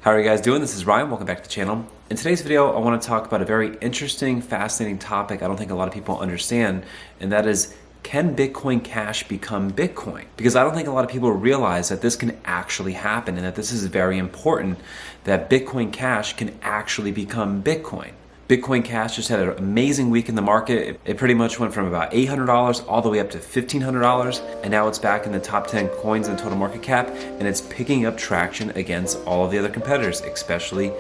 How are you guys doing? This is Ryan. Welcome back to the channel. In today's video, I want to talk about a very interesting, fascinating topic I don't think a lot of people understand, and that is, can Bitcoin Cash become Bitcoin? Because I don't think a lot of people realize that this can actually happen and that this is very important, that Bitcoin Cash can actually become Bitcoin. Bitcoin Cash just had an amazing week in the market. It pretty much went from about $800 all the way up to $1,500, and now it's back in the top 10 coins in total market cap, and it's picking up traction against all of the other competitors, especially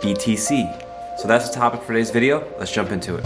BTC. So that's the topic for today's video. Let's jump into it.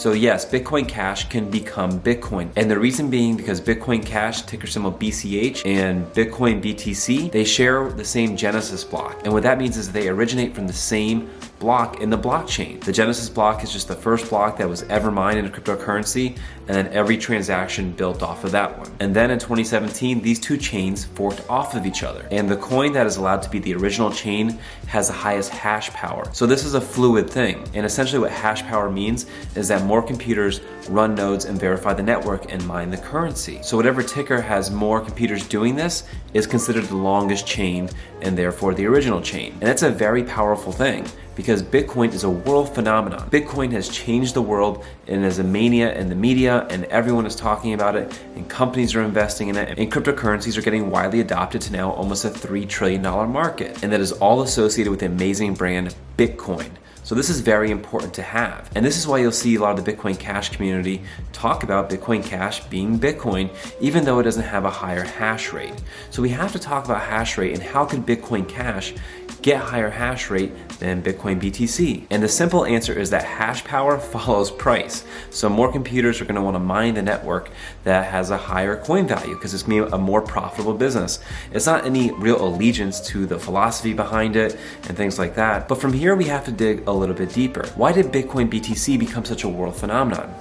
So yes, Bitcoin Cash can become Bitcoin. And the reason being because Bitcoin Cash, ticker symbol BCH, and Bitcoin BTC, they share the same Genesis block. And what that means is they originate from the same block in the blockchain. The Genesis block is just the first block that was ever mined in a cryptocurrency, and then every transaction built off of that one. And then in 2017, these two chains forked off of each other. And the coin that is allowed to be the original chain has the highest hash power. So this is a fluid thing. And essentially what hash power means is that more computers run nodes and verify the network and mine the currency. So whatever ticker has more computers doing this is considered the longest chain and therefore the original chain. And that's a very powerful thing because Bitcoin is a world phenomenon. Bitcoin has changed the world and is a mania in the media, and everyone is talking about it, and companies are investing in it, and cryptocurrencies are getting widely adopted to now almost a $3 trillion market. And that is all associated with the amazing brand Bitcoin. So this is very important to have. And this is why you'll see a lot of the Bitcoin Cash community talk about Bitcoin Cash being Bitcoin, even though it doesn't have a higher hash rate. So we have to talk about hash rate and how can Bitcoin Cash get higher hash rate than Bitcoin BTC? And the simple answer is that hash power follows price. So more computers are gonna wanna mine the network that has a higher coin value because it's gonna be a more profitable business. It's not any real allegiance to the philosophy behind it and things like that. But from here, we have to dig a little bit deeper. Why did Bitcoin BTC become such a world phenomenon?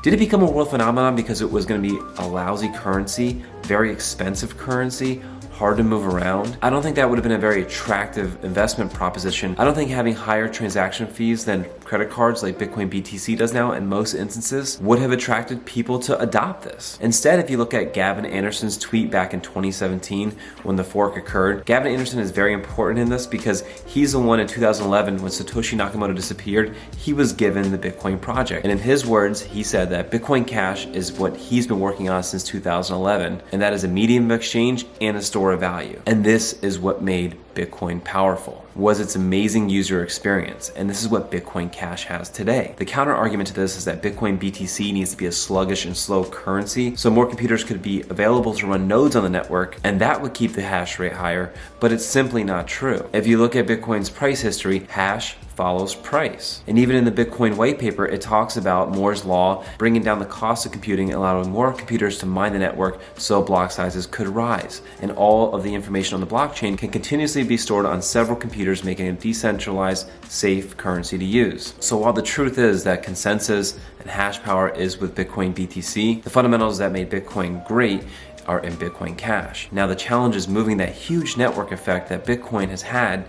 Did it become a world phenomenon because it was gonna be a lousy currency, very expensive currency, hard to move around? I don't think that would have been a very attractive investment proposition. I don't think having higher transaction fees than credit cards like Bitcoin BTC does now in most instances would have attracted people to adopt this. Instead, if you look at Gavin Andresen's tweet back in 2017 when the fork occurred, Gavin Andresen is very important in this because he's the one in 2011 when Satoshi Nakamoto disappeared, he was given the Bitcoin project. And in his words, he said that Bitcoin Cash is what he's been working on since 2011, and that is a medium of exchange and a store of value. And this is what made Bitcoin powerful, was its amazing user experience. And this is what Bitcoin Cash has today. The counter argument to this is that Bitcoin BTC needs to be a sluggish and slow currency, so more computers could be available to run nodes on the network, and that would keep the hash rate higher, but it's simply not true. If you look at Bitcoin's price history, hash follows price. And even in the Bitcoin white paper, it talks about Moore's law bringing down the cost of computing, allowing more computers to mine the network so block sizes could rise. And all of the information on the blockchain can continuously be stored on several computers, making a decentralized, safe currency to use. So while the truth is that consensus and hash power is with Bitcoin BTC, the fundamentals that made Bitcoin great are in Bitcoin Cash. Now the challenge is moving that huge network effect that Bitcoin has had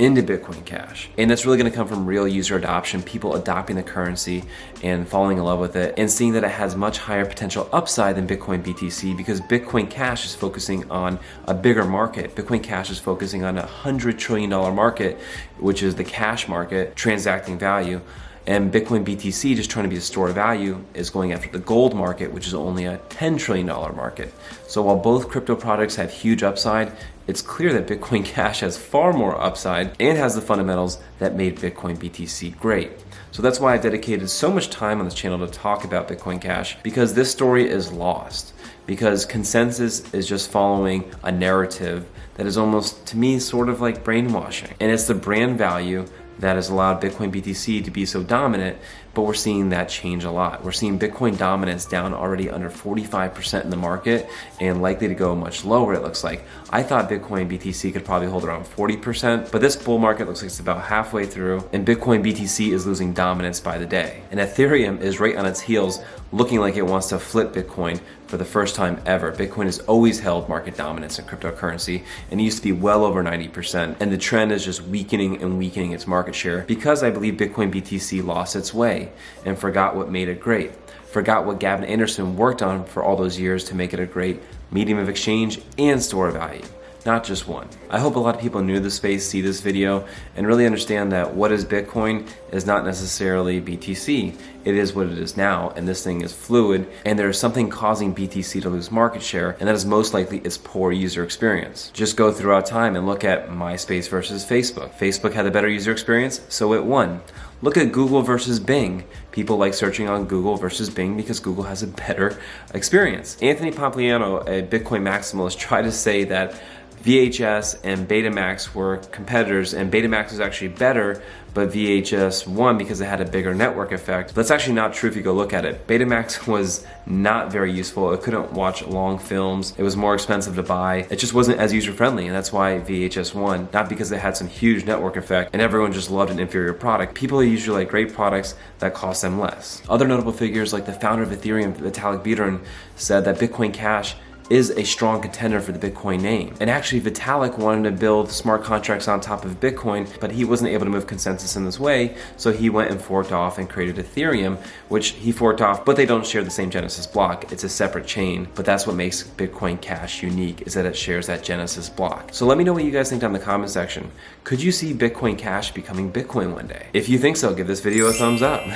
into Bitcoin Cash. And that's really gonna come from real user adoption, people adopting the currency and falling in love with it and seeing that it has much higher potential upside than Bitcoin BTC because Bitcoin Cash is focusing on a bigger market. Bitcoin Cash is focusing on a $100 trillion market, which is the cash market, transacting value. And Bitcoin BTC, just trying to be a store of value, is going after the gold market, which is only a $10 trillion market. So while both crypto products have huge upside, it's clear that Bitcoin Cash has far more upside and has the fundamentals that made Bitcoin BTC great. So that's why I've dedicated so much time on this channel to talk about Bitcoin Cash, because this story is lost. Because consensus is just following a narrative that is almost, to me, sort of like brainwashing. And it's the brand value that has allowed Bitcoin BTC to be so dominant, but we're seeing that change a lot. We're seeing Bitcoin dominance down already under 45% in the market and likely to go much lower, it looks like. I thought Bitcoin BTC could probably hold around 40%, but this bull market looks like it's about halfway through, and Bitcoin BTC is losing dominance by the day. And Ethereum is right on its heels, looking like it wants to flip Bitcoin for the first time ever. Bitcoin has always held market dominance in cryptocurrency, and it used to be well over 90%. And the trend is just weakening and weakening its market share because I believe Bitcoin BTC lost its way and forgot what made it great. Forgot what Gavin and Andresen worked on for all those years to make it a great medium of exchange and store of value. Not just one. I hope a lot of people new to the space see this video and really understand that what is Bitcoin is not necessarily BTC. It is what it is now, and this thing is fluid, and there is something causing BTC to lose market share, and that is most likely its poor user experience. Just go throughout time and look at MySpace versus Facebook. Facebook had a better user experience, so it won. Look at Google versus Bing. People like searching on Google versus Bing because Google has a better experience. Anthony Pompliano, a Bitcoin maximalist, tried to say that VHS and Betamax were competitors, and Betamax was actually better, but VHS won because it had a bigger network effect. That's actually not true if you go look at it. Betamax was not very useful. It couldn't watch long films. It was more expensive to buy. It just wasn't as user-friendly, and that's why VHS won. Not because it had some huge network effect and everyone just loved an inferior product. People usually like great products that cost them less. Other notable figures like the founder of Ethereum, Vitalik Buterin, said that Bitcoin Cash is a strong contender for the Bitcoin name. And actually Vitalik wanted to build smart contracts on top of Bitcoin, but he wasn't able to move consensus in this way, so he went and forked off and created Ethereum, which he forked off, but they don't share the same Genesis block. It's a separate chain, but that's what makes Bitcoin Cash unique, is that it shares that Genesis block. So let me know what you guys think down in the comment section. Could you see Bitcoin Cash becoming Bitcoin one day? If you think so, give this video a thumbs up.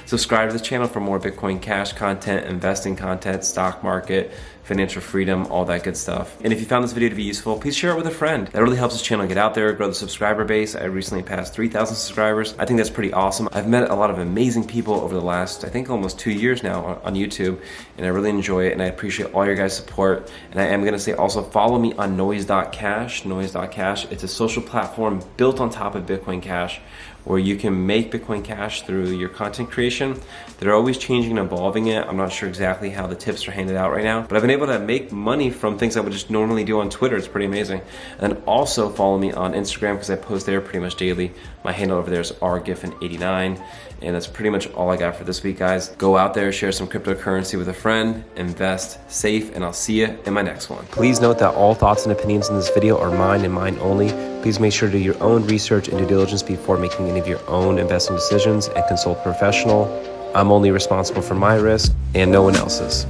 Subscribe to this channel for more Bitcoin Cash content, investing content, stock market, financial freedom, all that good stuff. And if you found this video to be useful, please share it with a friend. That really helps this channel get out there, grow the subscriber base. I recently passed 3,000 subscribers. I think that's pretty awesome. I've met a lot of amazing people over the last, I think almost 2 years now on YouTube, and I really enjoy it, and I appreciate all your guys' support. And I am gonna say also follow me on noise.cash, noise.cash. It's a social platform built on top of Bitcoin Cash, where you can make Bitcoin Cash through your content creation. They're always changing and evolving it. I'm not sure exactly how the tips are handed out right now, but I've been able to make money from things I would just normally do on Twitter. It's pretty amazing. And also follow me on Instagram because I post there pretty much daily. My handle over there is rgiffin89. And that's pretty much all I got for this week, guys. Go out there, share some cryptocurrency with a friend, invest safe, and I'll see you in my next one. Please note that all thoughts and opinions in this video are mine and mine only. Please make sure to do your own research and due diligence before making any of your own investing decisions and consult a professional. I'm only responsible for my risk and no one else's.